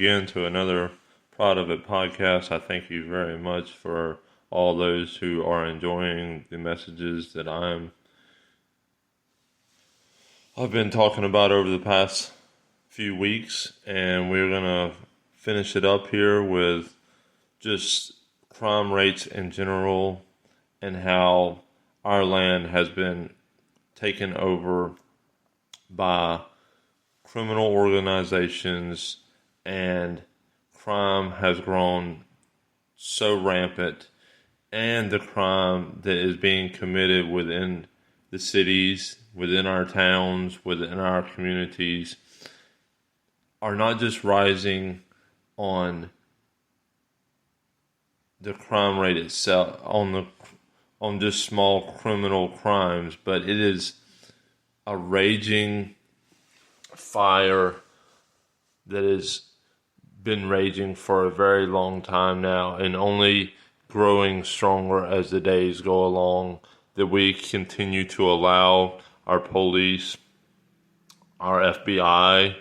again to another Proud of It podcast. I thank you very much for all those who are enjoying the messages that I've been talking about over the past few weeks, and we're going to finish it up here with just crime rates in general and how our land has been taken over by criminal organizations, and crime has grown so rampant, and the crime that is being committed within the cities, within our towns, within our communities are not just rising on the crime rate itself, on just small criminal crimes, but it is a raging fire that has been raging for a very long time now, and only growing stronger as the days go along, that we continue to allow our police, our FBI,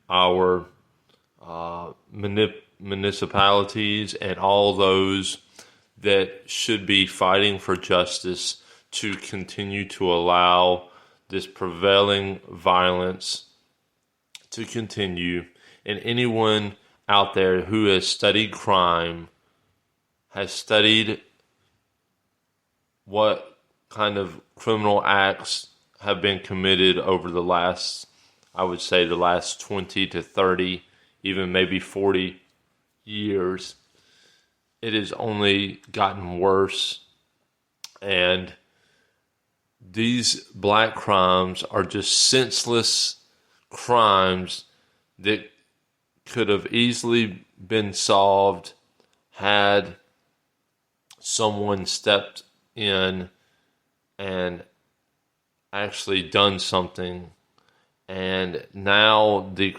our municipalities, and all those that should be fighting for justice to continue to allow this prevailing violence to continue. And anyone out there who has studied crime, has studied what kind of criminal acts have been committed over the last, I would say the last 20 to 30, even maybe 40 years, it has only gotten worse. And these black crimes are just senseless crimes that could have easily been solved had someone stepped in and actually done something. And now the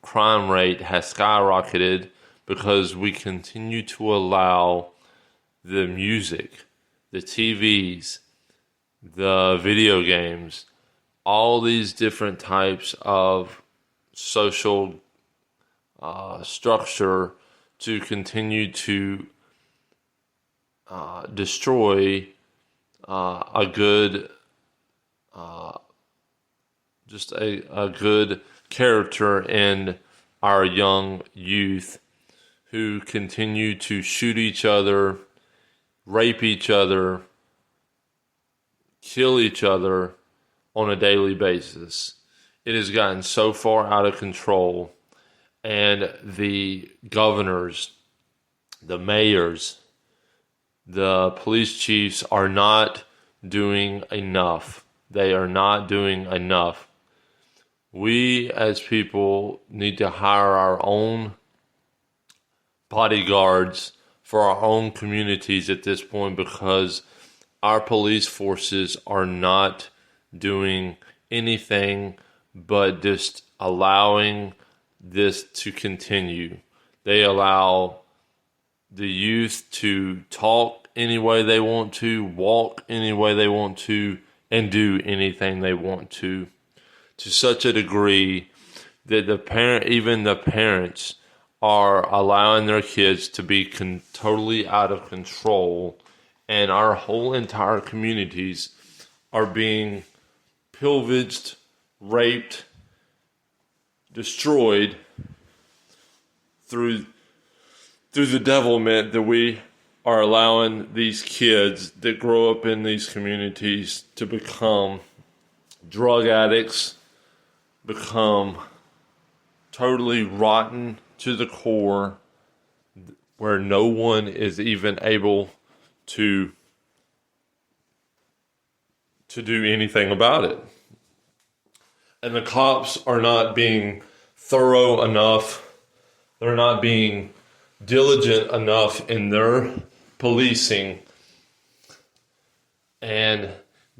crime rate has skyrocketed because we continue to allow the music, the TVs, the video games, all these different types of social structure to continue to destroy a good character in our young youth, who continue to shoot each other, rape each other, kill each other on a daily basis. It has gotten so far out of control, and the governors, the mayors, the police chiefs are not doing enough. They are not doing enough. We as people need to hire our own bodyguards for our own communities at this point, because our police forces are not doing anything but just allowing this to continue. They allow the youth to talk any way they want to, walk any way they want to, and do anything they want to such a degree that even the parents are allowing their kids to be totally out of control, and our whole entire communities are being pillaged, raped, destroyed through the devilment that we are allowing these kids that grow up in these communities to become drug addicts, become totally rotten to the core, where no one is even able to do anything about it. And the cops are not being thorough enough. They're not being diligent enough in their policing. And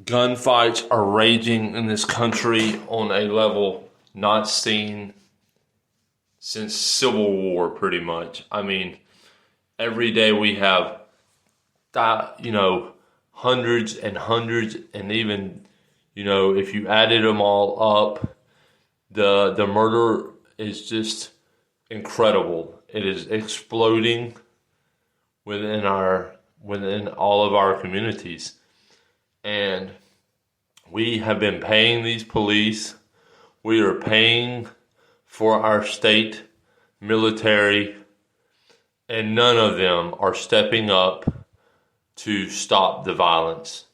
gunfights are raging in this country on a level not seen since Civil War, pretty much. I mean, every day we have, hundreds and hundreds, and even, if you added them all up, the murder is just incredible. It is exploding within all of our communities. And we have been paying these police. We are paying for our state military, and none of them are stepping up to stop the violence.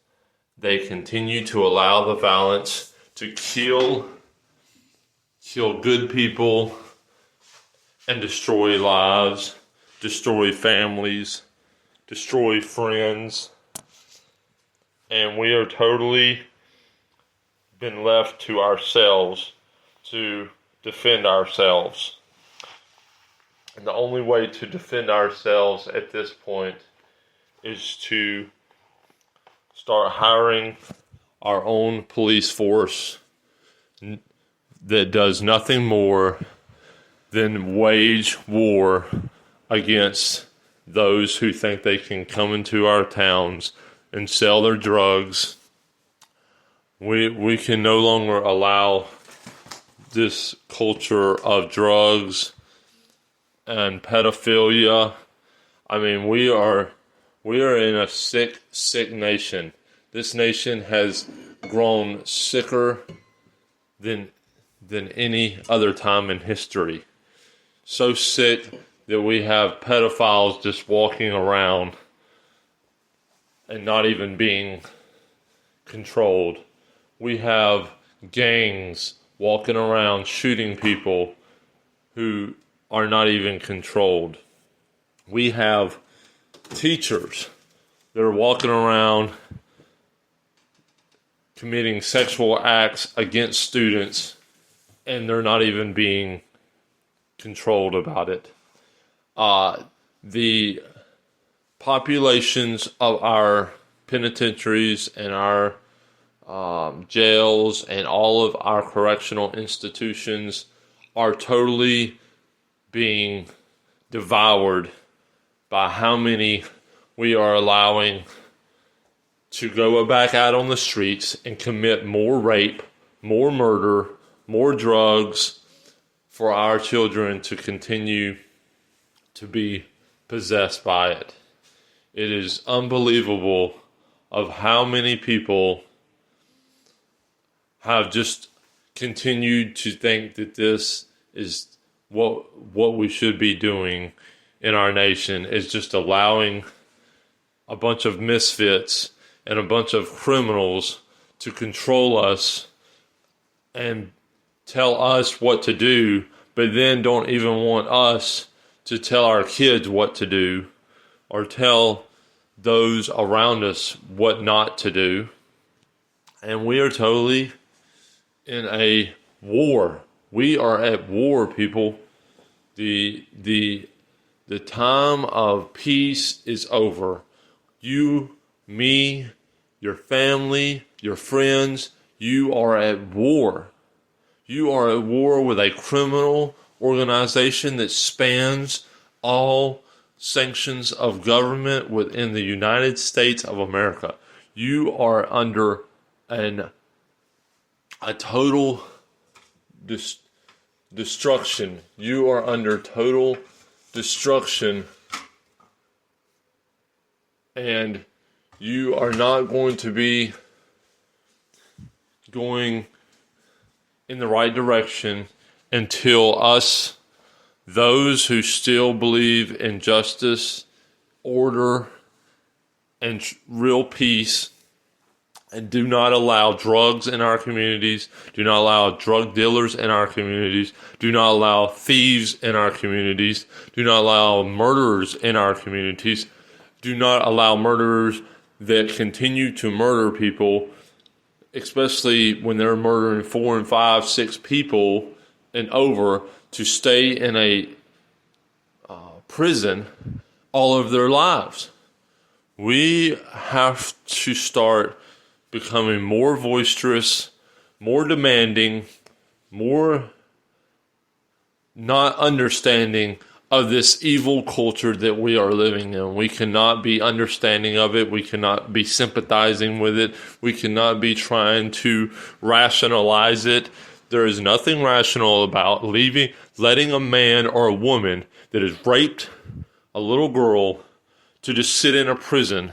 They continue to allow the violence to kill good people and destroy lives, destroy families, destroy friends. And we are totally been left to ourselves to defend ourselves. And the only way to defend ourselves at this point is to start hiring our own police force that does nothing more than wage war against those who think they can come into our towns and sell their drugs. We can no longer allow this culture of drugs and pedophilia. I mean, we are in a sick nation. This nation has grown sicker than any other time in history. So sick that we have pedophiles just walking around and not even being controlled. We have gangs walking around shooting people who are not even controlled. We have teachers that are walking around committing sexual acts against students, and they're not even being controlled about it. The populations of our penitentiaries and our jails and all of our correctional institutions are totally being devoured by how many we are allowing to go back out on the streets and commit more rape, more murder, more drugs for our children to continue to be possessed by it. It is unbelievable of how many people have just continued to think that this is what we should be doing in our nation, is just allowing a bunch of misfits and a bunch of criminals to control us and tell us what to do, but then don't even want us to tell our kids what to do or tell those around us what not to do. And we are totally in a war. We are at war, people. The time of peace is over. You, me, your family, your friends, you are at war. You are at war with a criminal organization that spans all sanctions of government within the United States of America. You are under a total destruction. You are under total destruction, and you are not going to be going in the right direction until us, those who still believe in justice, order, and real peace, and do not allow drugs in our communities, do not allow drug dealers in our communities, do not allow thieves in our communities, do not allow murderers in our communities, do not allow murderers that continue to murder people, especially when they're murdering 4 and 5, 6 people and over, to stay in a prison all of their lives. We have to start becoming more boisterous, more demanding, more not understanding of this evil culture that we are living in. We cannot be understanding of it. We cannot be sympathizing with it. We cannot be trying to rationalize it. There is nothing rational about letting a man or a woman that has raped a little girl to just sit in a prison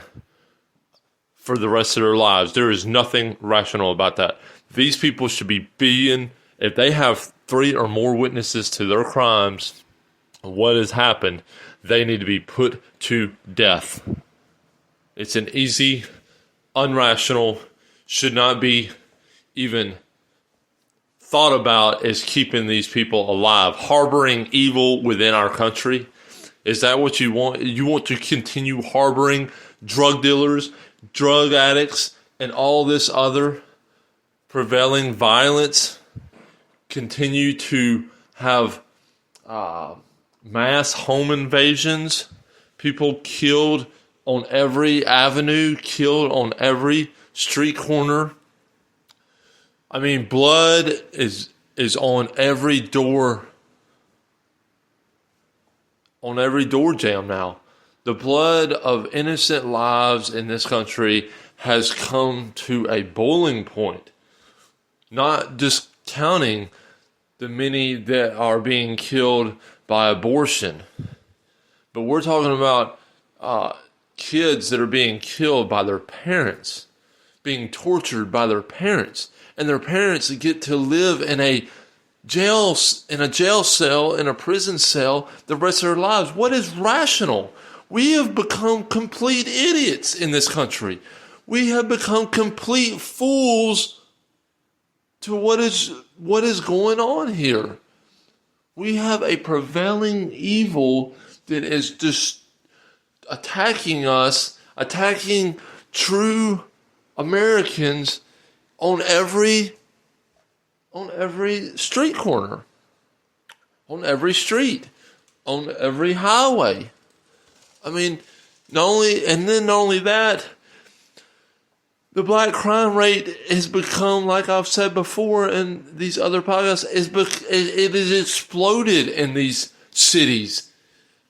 for the rest of their lives. There is nothing rational about that. These people should be if they have 3 or more witnesses to their crimes, what has happened, they need to be put to death. It's an easy, unrational, should not be even thought about as keeping these people alive. Harboring evil within our country. Is that what you want? You want to continue harboring drug dealers, drug addicts, and all this other prevailing violence? Continue to have mass home invasions, people killed on every avenue, killed on every street corner. I mean, blood is on every door jam now. The blood of innocent lives in this country has come to a boiling point. Not discounting the many that are being killed by abortion, but we're talking about kids that are being killed by their parents, being tortured by their parents, and their parents get to live in a jail cell, in a prison cell, the rest of their lives. What is rational? We have become complete idiots in this country. We have become complete fools to what is going on here. We have a prevailing evil that is just attacking us, attacking true Americans on every street corner, on every street, on every highway. I mean, not only that, the black crime rate has become, like I've said before in these other podcasts, it has exploded in these cities.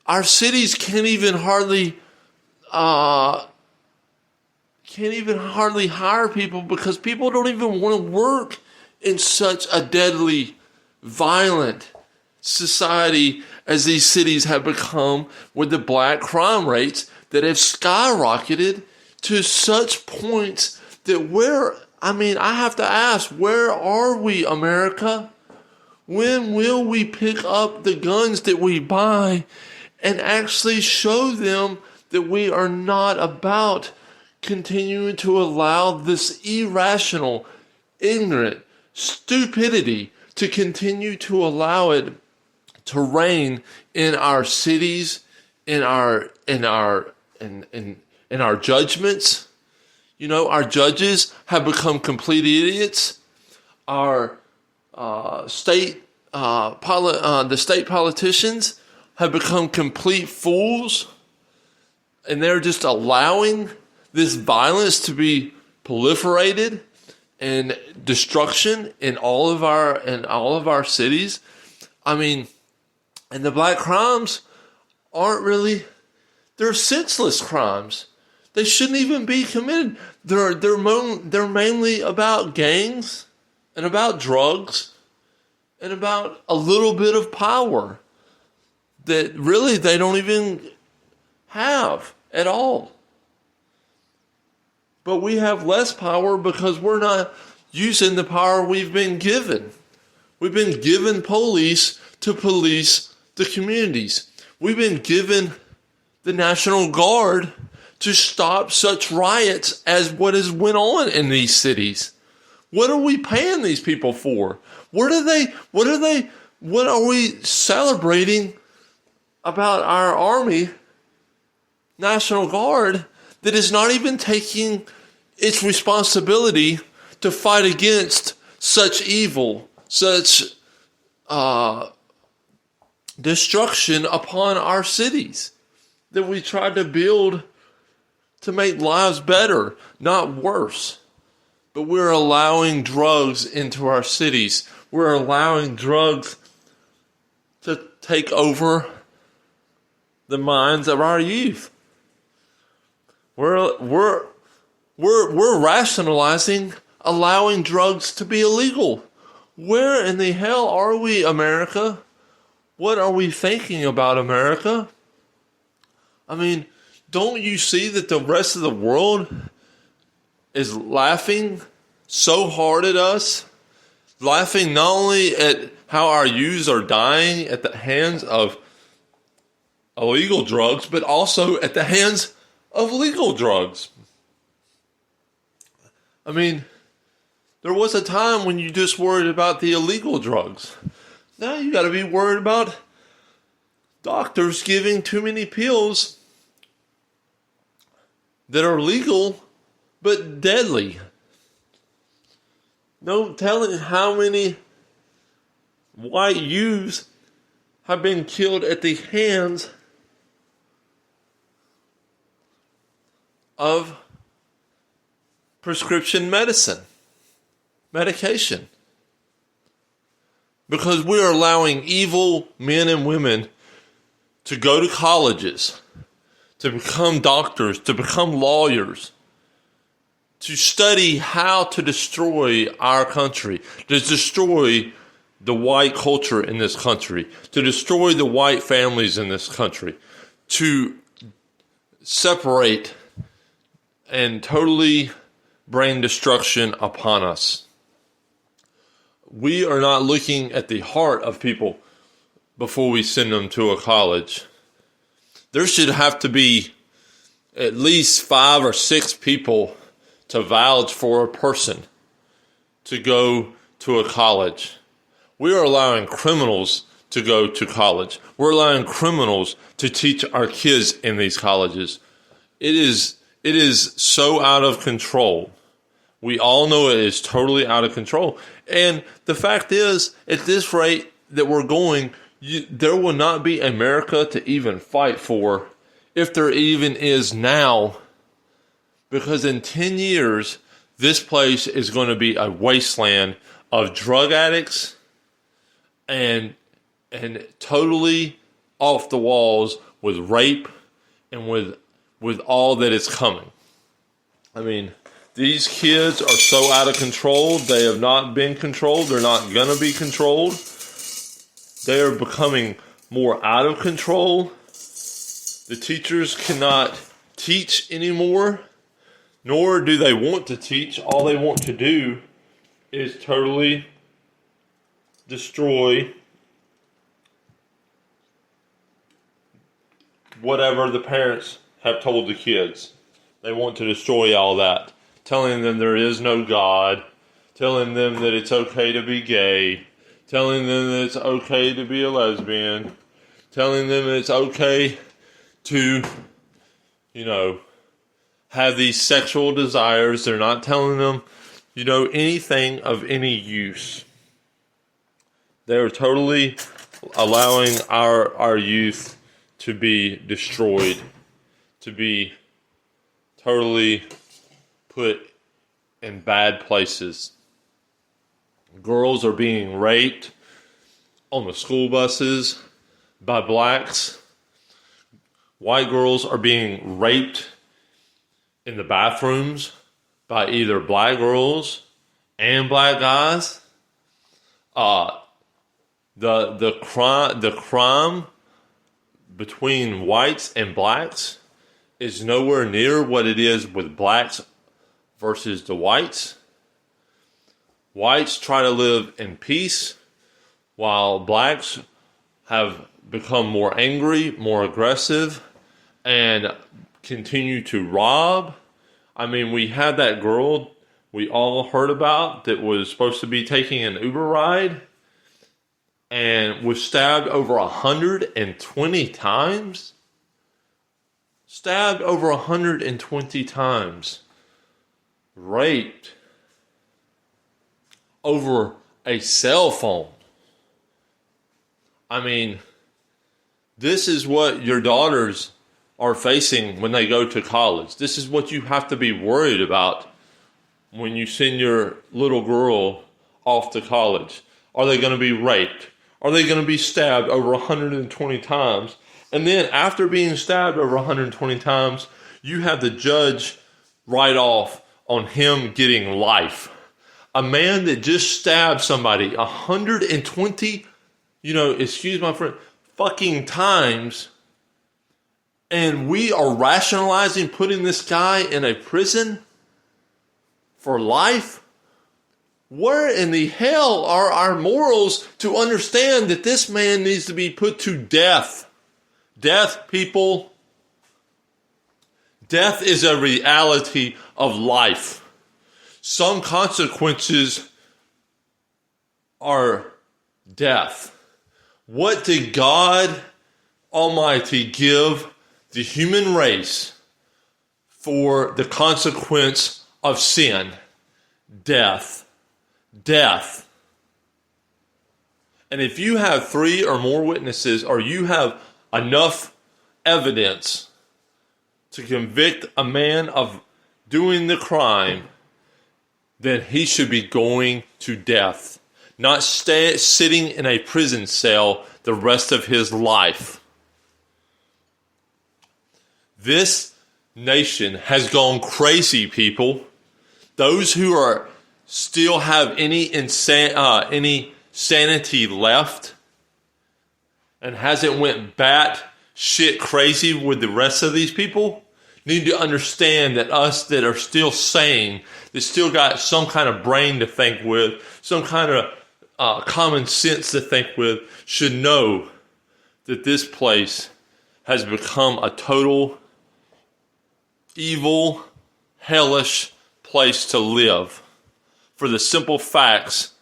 Our cities can't even hardly hire people because people don't even want to work in such a deadly, violent society as these cities have become, with the black crime rates that have skyrocketed to such points that I have to ask, where are we, America? When will we pick up the guns that we buy and actually show them that we are not about continuing to allow this irrational, ignorant stupidity to continue to allow it to reign in our cities, in our judgments? You know, our judges have become complete idiots. Our the state politicians have become complete fools, and they're just allowing this violence to be proliferated and destruction in all of our cities. I mean, and the black crimes they're senseless crimes. They shouldn't even be committed. They're mainly about gangs and about drugs and about a little bit of power that really they don't even have at all. But we have less power because we're not using the power we've been given. We've been given police to police the communities. We've been given the National Guard to stop such riots as what has went on in these cities. What are we paying these people for? What are we celebrating about our Army, National Guard, that is not even taking its responsibility to fight against such evil, such destruction upon our cities that we tried to build to make lives better, not worse. But we're allowing drugs into our cities. We're allowing drugs to take over the minds of our youth. We're rationalizing allowing drugs to be illegal. Where in the hell are we, America? What are we thinking about, America? I mean, don't you see that the rest of the world is laughing so hard at us? Laughing not only at how our youths are dying at the hands of illegal drugs, but also at the hands of legal drugs. I mean, there was a time when you just worried about the illegal drugs. Now you got to be worried about doctors giving too many pills that are legal but deadly. No telling how many white youths have been killed at the hands of prescription medication. Because we are allowing evil men and women to go to colleges, to become doctors, to become lawyers, to study how to destroy our country, to destroy the white culture in this country, to destroy the white families in this country, to separate and totally bring destruction upon us. We are not looking at the heart of people before we send them to a college. There should have to be at least 5 or 6 people to vouch for a person to go to a college. We are allowing criminals to go to college. We're allowing criminals to teach our kids in these colleges. It is so out of control. We all know it is totally out of control. And the fact is, at this rate that we're going, there will not be America to even fight for, if there even is now. Because in 10 years, this place is going to be a wasteland of drug addicts and totally off the walls with rape and with all that is coming. I mean, these kids are so out of control. They have not been controlled. They're not going to be controlled. They are becoming more out of control. The teachers cannot teach anymore, nor do they want to teach. All they want to do is totally destroy whatever the parents have told the kids. They want to destroy all that. Telling them there is no God, telling them that it's okay to be gay, telling them that it's okay to be a lesbian, telling them that it's okay to, have these sexual desires. They're not telling them, anything of any use. They're totally allowing our youth to be destroyed, to be totally put in bad places. Girls are being raped on the school buses by blacks. White girls are being raped in the bathrooms by either black girls and black guys. The crime between whites and blacks is nowhere near what it is with blacks versus the whites. Whites try to live in peace, while blacks have become more angry, more aggressive, and continue to rob. I mean, we had that girl we all heard about that was supposed to be taking an Uber ride and was stabbed over 120 times. Stabbed over 120 times. Raped over a cell phone. I mean, this is what your daughters are facing when they go to college. This is what you have to be worried about when you send your little girl off to college. Are they going to be raped? Are they going to be stabbed over 120 times? And then after being stabbed over 120 times, you have the judge write off on him getting life. a man that just stabbed somebody 120, excuse my friend, fucking times, and we are rationalizing putting this guy in a prison for life? Where in the hell are our morals to understand that this man needs to be put to death? Death, people. Death is a reality of life. Some consequences are death. What did God Almighty give the human race for the consequence of sin? Death. Death. And if you have 3 or more witnesses, or you have enough evidence to convict a man of doing the crime, then he should be going to death, not sitting in a prison cell the rest of his life. This nation has gone crazy, people. Those who are still have any sanity left and hasn't went bat shit crazy with the rest of these people need to understand that us that are still sane, that still got some kind of brain to think with, some kind of common sense to think with, should know that this place has become a total evil, hellish place to live, for the simple facts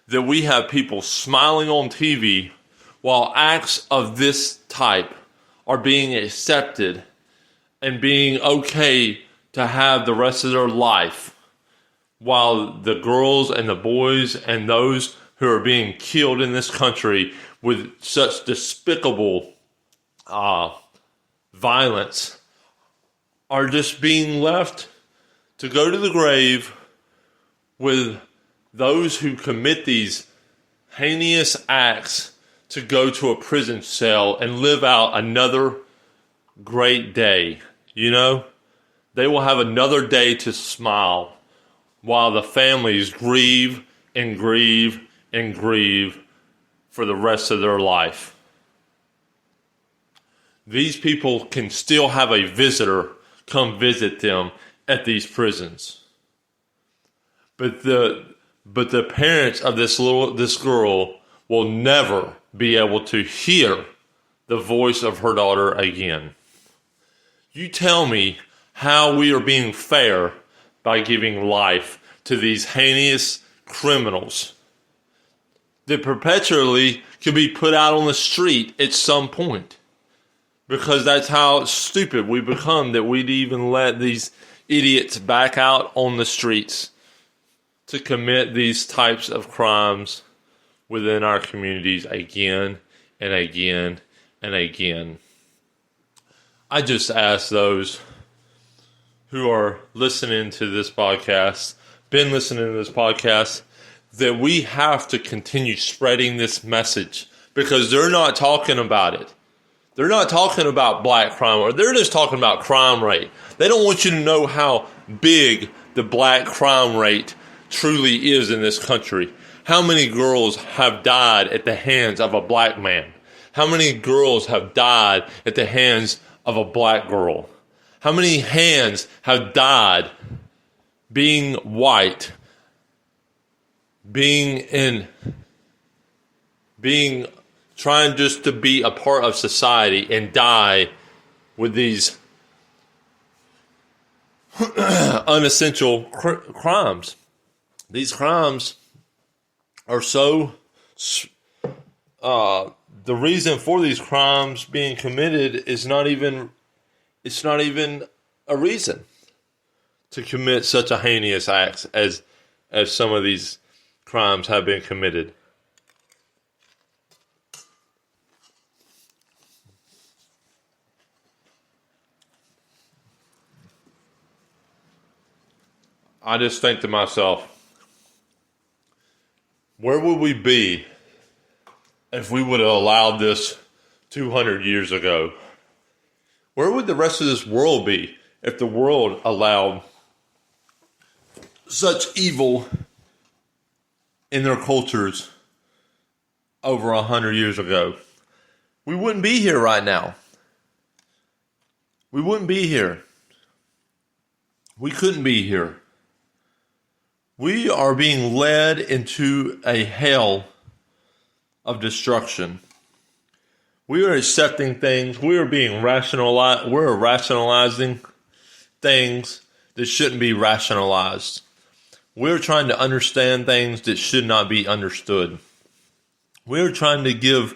that we have people smiling on TV while acts of this type are being accepted and being okay to have the rest of their life, while the girls and the boys and those who are being killed in this country with such despicable violence are just being left to go to the grave with those who commit these heinous acts to go to a prison cell and live out another great day. They will have another day to smile while the families grieve and grieve and grieve for the rest of their life. These people can still have a visitor come visit them at these prisons. But the parents of this girl will never be able to hear the voice of her daughter again. You tell me how we are being fair by giving life to these heinous criminals that perpetually could be put out on the street at some point. Because that's how stupid we become, that we'd even let these idiots back out on the streets to commit these types of crimes within our communities again and again and again. I just ask those who are listening to this podcast, been listening to this podcast, that we have to continue spreading this message, because they're not talking about it. They're not talking about black crime, or they're just talking about crime rate. They don't want you to know how big the black crime rate truly is in this country. How many girls have died at the hands of a black man? How many girls have died at the hands of a black girl? How many hands have died being white, trying just to be a part of society, and die with these unessential crimes? These crimes are so... the reason for these crimes being committed is not even a reason to commit such a heinous acts as some of these crimes have been committed. I just think to myself, where would we be if we would have allowed this 200 years ago? Where would the rest of this world be if the world allowed such evil in their cultures over 100 years ago, we wouldn't be here right now. We wouldn't be here. We couldn't be here. We are being led into a hell of destruction. We are accepting things. We are being rationalized. We're rationalizing things that shouldn't be rationalized. We're trying to understand things that should not be understood. We're trying to give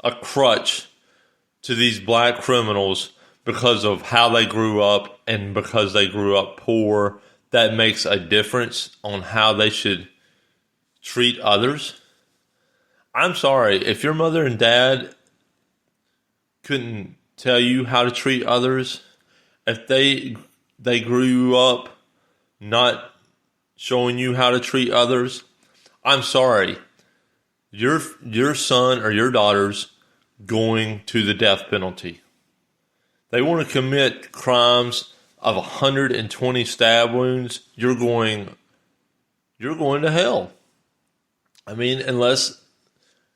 a crutch to these black criminals because of how they grew up and because they grew up poor. That makes a difference on how they should treat others. I'm sorry, if your mother and dad couldn't tell you how to treat others, if they grew up not showing you how to treat others, I'm sorry. Your son or your daughter's going to the death penalty. They want to commit crimes of 120 stab wounds. You're going to hell. I mean, unless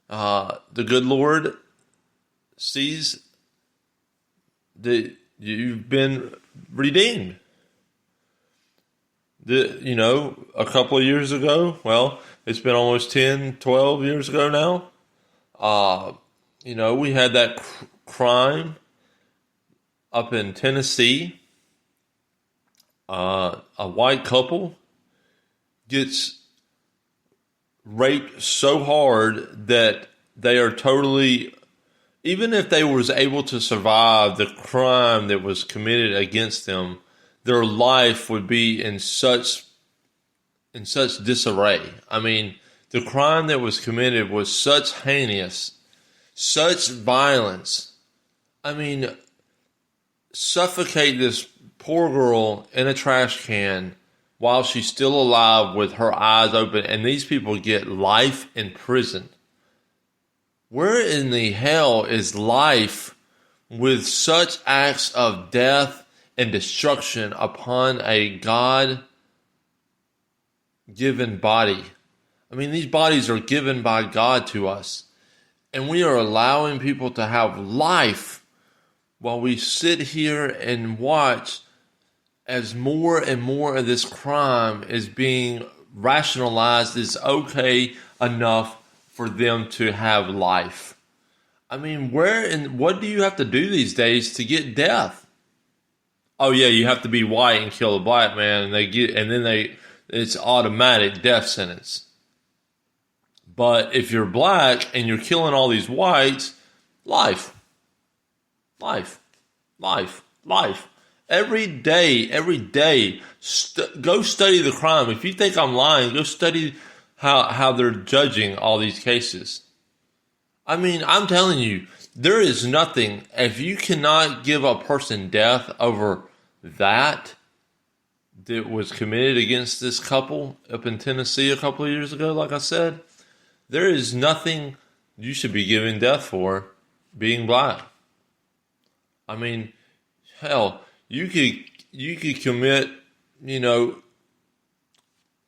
the good Lord sees that you've been redeemed. A couple of years ago, well, it's been almost 10, 12 years ago now. We had that crime up in Tennessee. A white couple gets raped so hard that they are totally, even if they was able to survive the crime that was committed against them, their life would be in such disarray. I mean, the crime that was committed was such heinous, such violence. I mean, suffocate this poor girl in a trash can while she's still alive with her eyes open, and these people get life in prison. Where in the hell is life with such acts of death and destruction upon a God-given body? I mean, these bodies are given by God to us, and we are allowing people to have life while we sit here and watch as more and more of this crime is being rationalized as okay enough for them to have life. I mean, what do you have to do these days to get death? Oh yeah, you have to be white and kill a black man, it's automatic death sentence. But if you're black and you're killing all these whites, life. Every day, go study the crime. If you think I'm lying, go study how they're judging all these cases. I mean, I'm telling you, there is nothing. If you cannot give a person death over that was committed against this couple up in Tennessee a couple of years ago, like I said, there is nothing you should be giving death for being black. I mean, hell, you could commit,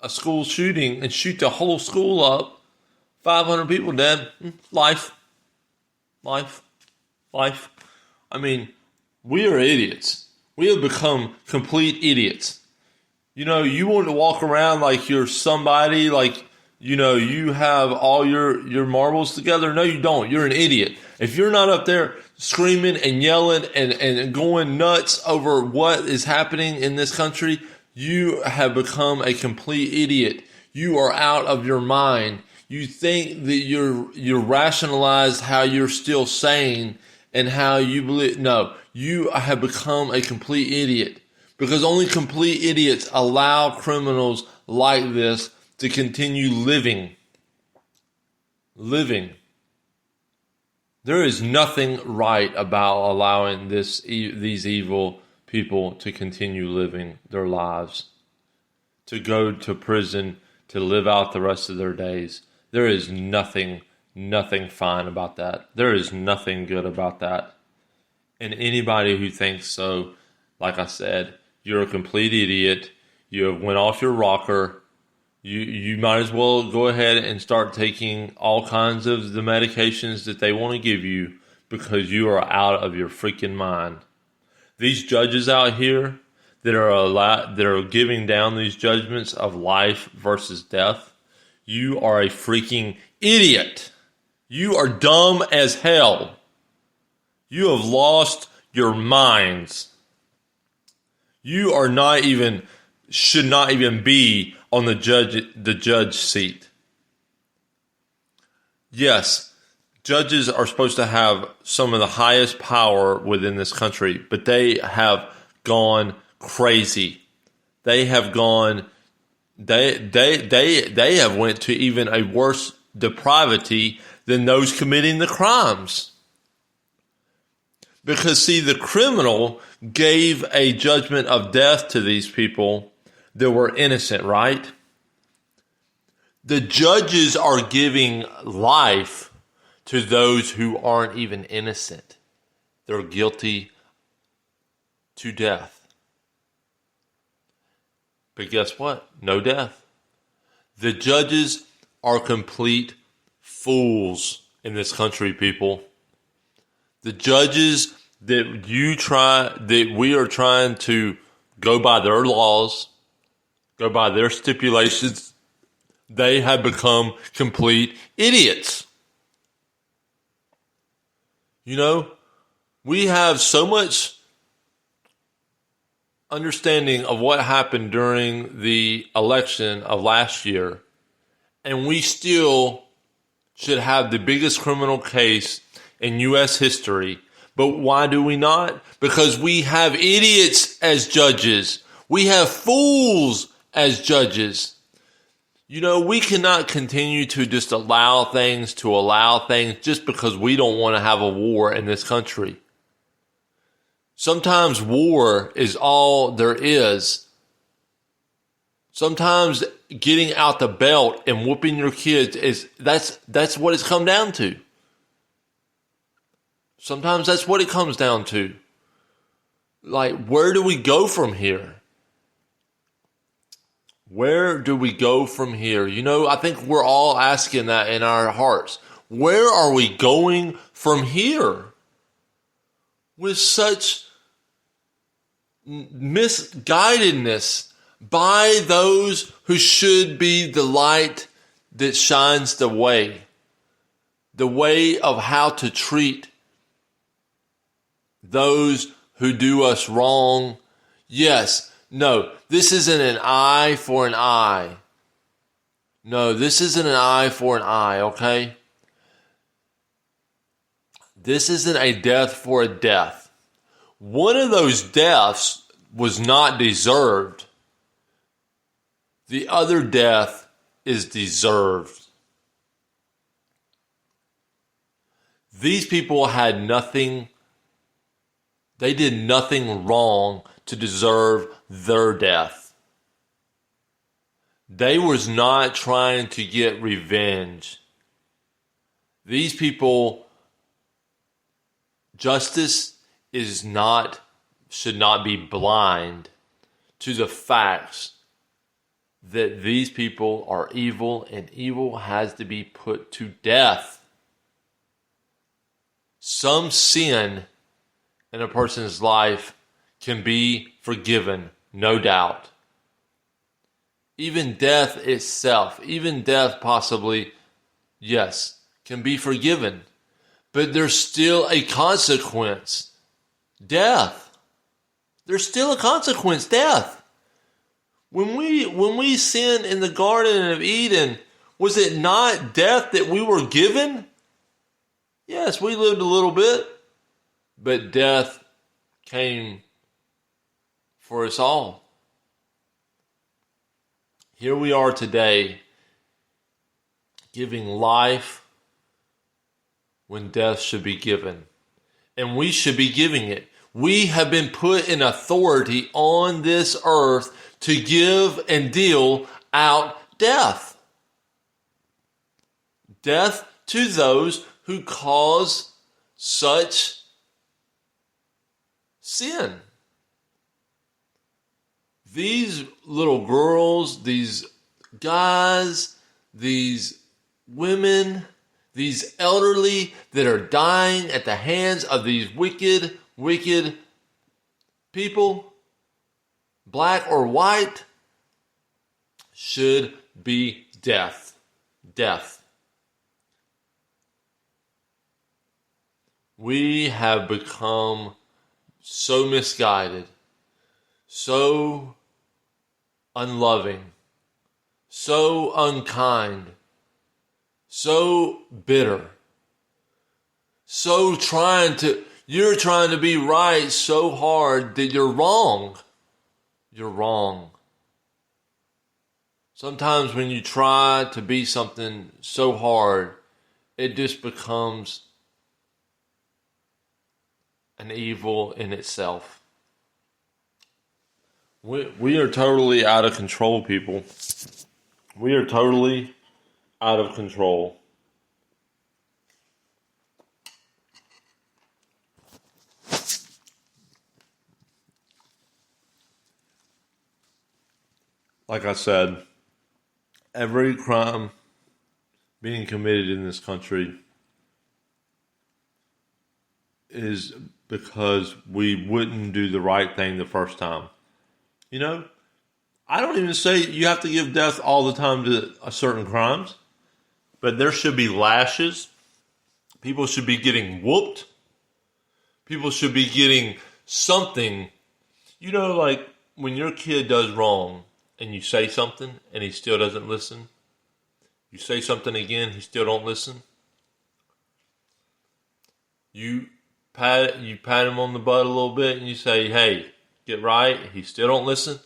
a school shooting and shoot the whole school up, 500 people dead, life. I mean, we are idiots. We have become complete idiots. You want to walk around like you're somebody, like, you have all your marbles together. No, you don't. You're an idiot. If you're not up there screaming and yelling and going nuts over what is happening in this country, you have become a complete idiot. You are out of your mind. You think that you're rationalized how you're still sane and how you believe. No, you have become a complete idiot, because only complete idiots allow criminals like this to continue living. There is nothing right about allowing these evil people to continue living their lives, to go to prison, to live out the rest of their days. There is nothing fine about that. There is nothing good about that. And anybody who thinks so, like I said, you're a complete idiot. You have went off your rocker. You might as well go ahead and start taking all kinds of the medications that they want to give you because you are out of your freaking mind. These judges out here that are giving down these judgments of life versus death, you are a freaking idiot. You are dumb as hell. You have lost your minds. You are not even, should not even be on the judge seat. Yes, judges are supposed to have some of the highest power within this country, but they have gone crazy. They have gone, they have went to even a worse depravity than those committing the crimes. Because, see, the criminal gave a judgment of death to these people that were innocent, right? The judges are giving life to those who aren't even innocent. They're guilty to death. But guess what? No death. The judges are complete fools in this country, people. The judges that we are trying to go by their laws, go by their stipulations, they have become complete idiots. You know, we have so much understanding of what happened during the election of last year, and we still should have the biggest criminal case in U.S. history. But why do we not? Because we have idiots as judges. We have fools as judges. You know, we cannot continue to just allow things just because we don't want to have a war in this country. Sometimes war is all there is. Sometimes getting out the belt and whooping your kids that's what it's come down to. Sometimes that's what it comes down to. Like, where do we go from here? Where do we go from here? You know, I think we're all asking that in our hearts. Where are we going from here? With such misguidedness by those who should be the light that shines the way of how to treat those who do us wrong. Yes, no, this isn't an eye for an eye. No, this isn't an eye for an eye, okay? This isn't a death for a death. One of those deaths was not deserved. The other death is deserved. These people had nothing. They did nothing wrong to deserve their death. They was not trying to get revenge. These people, justice should not be blind to the facts that these people are evil and evil has to be put to death. Some sin in a person's life can be forgiven, no doubt. Even death itself, even death possibly, yes, can be forgiven. But there's still a consequence. Death. There's still a consequence, death. When we sinned in the Garden of Eden, was it not death that we were given? Yes, we lived a little bit, but death came for us all. Here we are today, giving life when death should be given. And we should be giving it. We have been put in authority on this earth to give and deal out death. Death to those who cause such sin. These little girls, these guys, these women, these elderly that are dying at the hands of these wicked, wicked people, black or white, should be death. Death. We have become so misguided, so unloving, so unkind, so bitter, you're trying to be right so hard that you're wrong. You're wrong. Sometimes when you try to be something so hard, it just becomes an evil in itself. We are totally out of control, people. We are totally out of control. Like I said, every crime being committed in this country is because we wouldn't do the right thing the first time. You know, I don't even say you have to give death all the time to certain crimes, but there should be lashes. People should be getting whooped. People should be getting something. You know, like when your kid does wrong and you say something and he still doesn't listen. You say something again, he still don't listen. You pat him on the butt a little bit and you say, hey, get right. He still don't listen.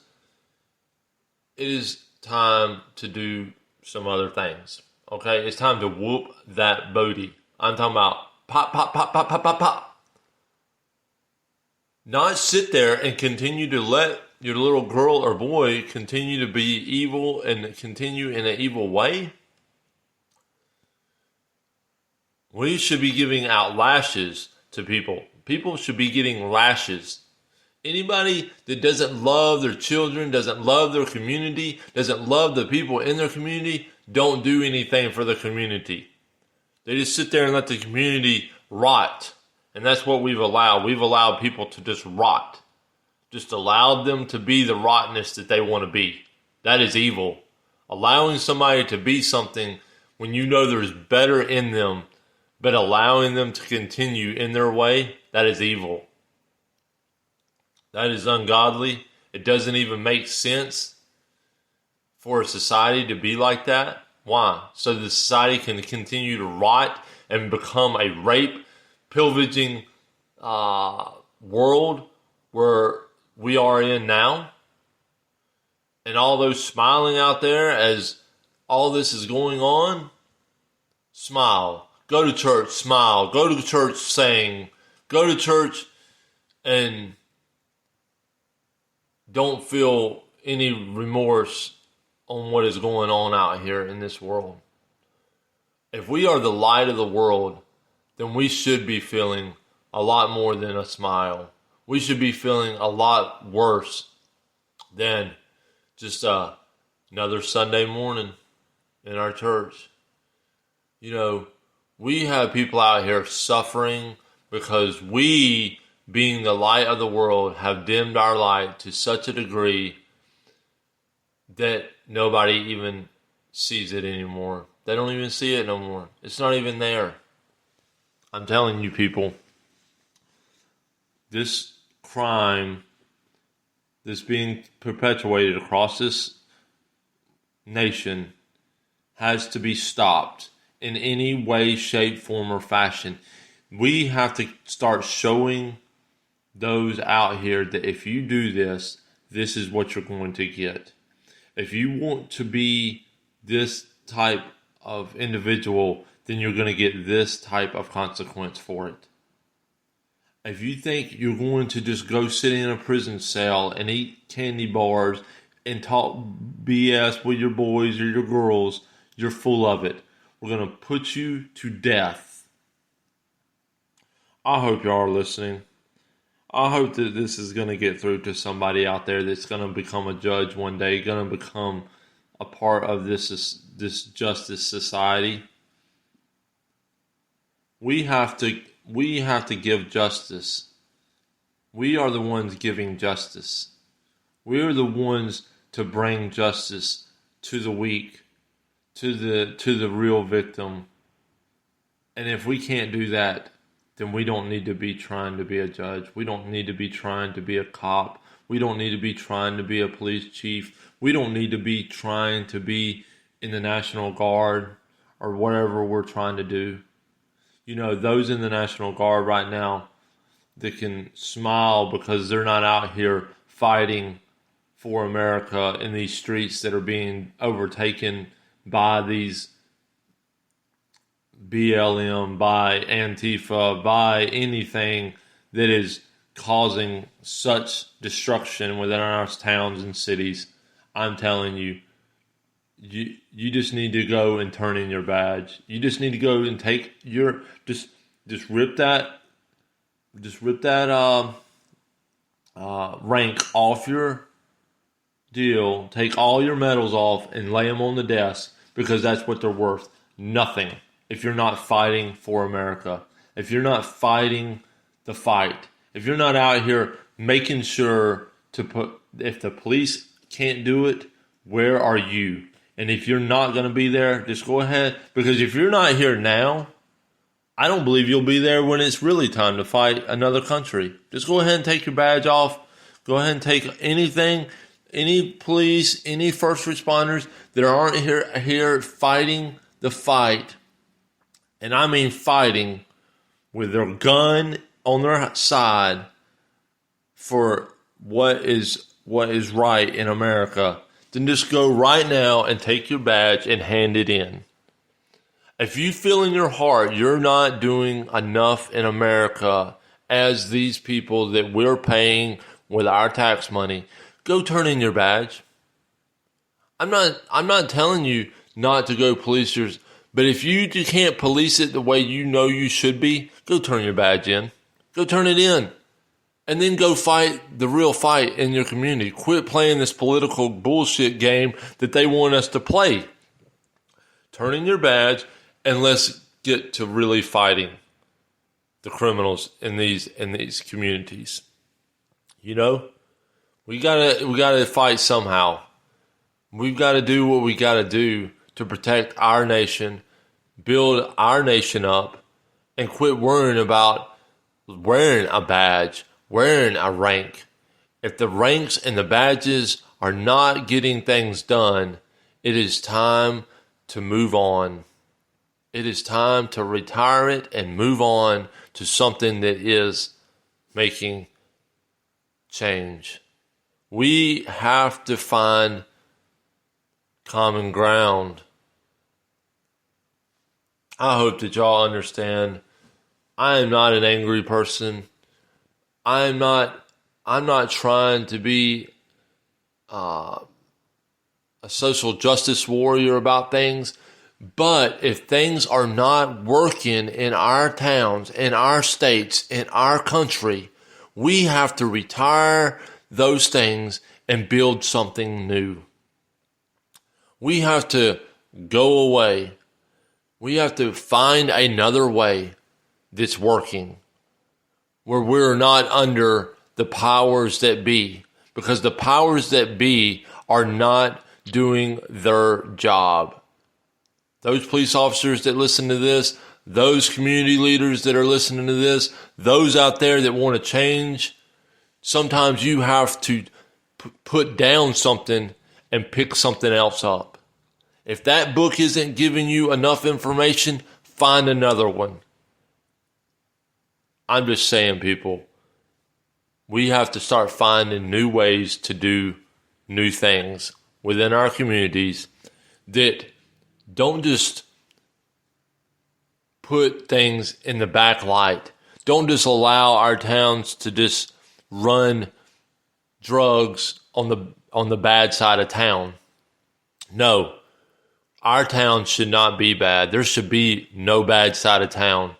It is time to do some other things. Okay? It's time to whoop that booty. I'm talking about pop, pop, pop, pop, pop, pop, pop. Not sit there and continue to let your little girl or boy continue to be evil and continue in an evil way. We should be giving out lashes to people. People should be getting lashes. Anybody that doesn't love their children, doesn't love their community, doesn't love the people in their community, don't do anything for the community. They just sit there and let the community rot. And that's what we've allowed. We've allowed people to just rot. Just allowed them to be the rottenness that they want to be. That is evil. Allowing somebody to be something when you know there's better in them, but allowing them to continue in their way, that is evil. That is ungodly. It doesn't even make sense for a society to be like that. Why? So the society can continue to rot and become a rape, pillaging world where we are in now. And all those smiling out there as all this is going on, smile. Go to church, smile. Go to church, sing. Go to church and don't feel any remorse on what is going on out here in this world. If we are the light of the world, then we should be feeling a lot more than a smile. We should be feeling a lot worse than just another Sunday morning in our church. You know, we have people out here suffering because we, being the light of the world, have dimmed our light to such a degree that nobody even sees it anymore. They don't even see it no more. It's not even there. I'm telling you, people, this crime that's being perpetuated across this nation has to be stopped in any way, shape, form, or fashion. We have to start showing those out here that if you do this, this is what you're going to get. If you want to be this type of individual, then you're going to get this type of consequence for it. If you think you're going to just go sit in a prison cell and eat candy bars and talk BS with your boys or your girls, you're full of it. We're going to put you to death. I hope y'all are listening. I hope that this is going to get through to somebody out there that's going to become a judge one day, going to become a part of this justice society. We have to give justice. We are the ones giving justice. We are the ones to bring justice to the weak, to the real victim. And if we can't do that, then we don't need to be trying to be a judge. We don't need to be trying to be a cop. We don't need to be trying to be a police chief. We don't need to be trying to be in the National Guard or whatever we're trying to do. You know, those in the National Guard right now that can smile because they're not out here fighting for America in these streets that are being overtaken by these BLM, by Antifa, by anything that is causing such destruction within our towns and cities. I'm telling you, you just need to go and turn in your badge. You just need to go and take your just rip that rank off your deal. Take all your medals off and lay them on the desk, because that's what they're worth. Nothing. If you're not fighting for America, if you're not fighting the fight, if you're not out here making sure to put, if the police can't do it, where are you? And if you're not going to be there, just go ahead. Because if you're not here now, I don't believe you'll be there when it's really time to fight another country. Just go ahead and take your badge off. Go ahead and take anything, any police, any first responders that aren't here fighting the fight. And I mean fighting with their gun on their side for what is right in America. Then just go right now and take your badge and hand it in. If you feel in your heart you're not doing enough in America as these people that we're paying with our tax money, go turn in your badge. I'm not telling you not to go police yours. But if you can't police it the way you know you should be, go turn your badge in. Go turn it in. And then go fight the real fight in your community. Quit playing this political bullshit game that they want us to play. Turn in your badge and let's get to really fighting the criminals in these communities. You know? We gotta fight somehow. We've got to do what we got to do to protect our nation, build our nation up, and quit worrying about wearing a badge, wearing a rank. If the ranks and the badges are not getting things done, it is time to move on. It is time to retire it and move on to something that is making change. We have to find common ground. I hope that y'all understand. I am not an angry person. I'm not trying to be a social justice warrior about things. But if things are not working in our towns, in our states, in our country, we have to retire those things and build something new. We have to go away. We have to find another way that's working, where we're not under the powers that be, because the powers that be are not doing their job. Those police officers that listen to this, those community leaders that are listening to this, those out there that want to change, sometimes you have to put down something and pick something else up. If that book isn't giving you enough information, find another one. I'm just saying, people, we have to start finding new ways to do new things within our communities that don't just put things in the back light. Don't just allow our towns to just run drugs on the bad side of town. No, our town should not be bad. There should be no bad side of town.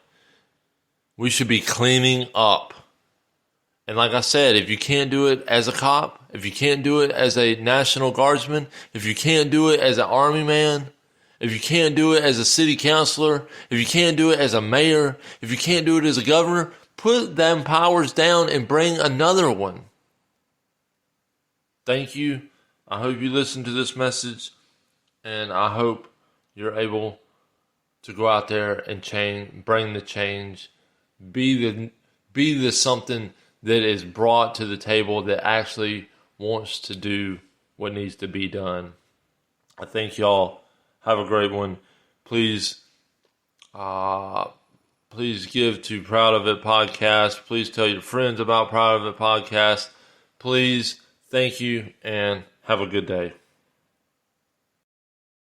We should be cleaning up And like I said, if you can't do it as a cop, if you can't do it as a National Guardsman, if you can't do it as an Army man, if you can't do it as a city councilor, if you can't do it as a mayor, if you can't do it as a governor, put them powers down and bring another one. Thank you. I hope you listen to this message, and I hope you're able to go out there and change, bring the change, be the something that is brought to the table that actually wants to do what needs to be done. I thank y'all. Have a great one. Please give to Proud of It Podcast. Please tell your friends about Proud of It Podcast. Please, thank you, and have a good day.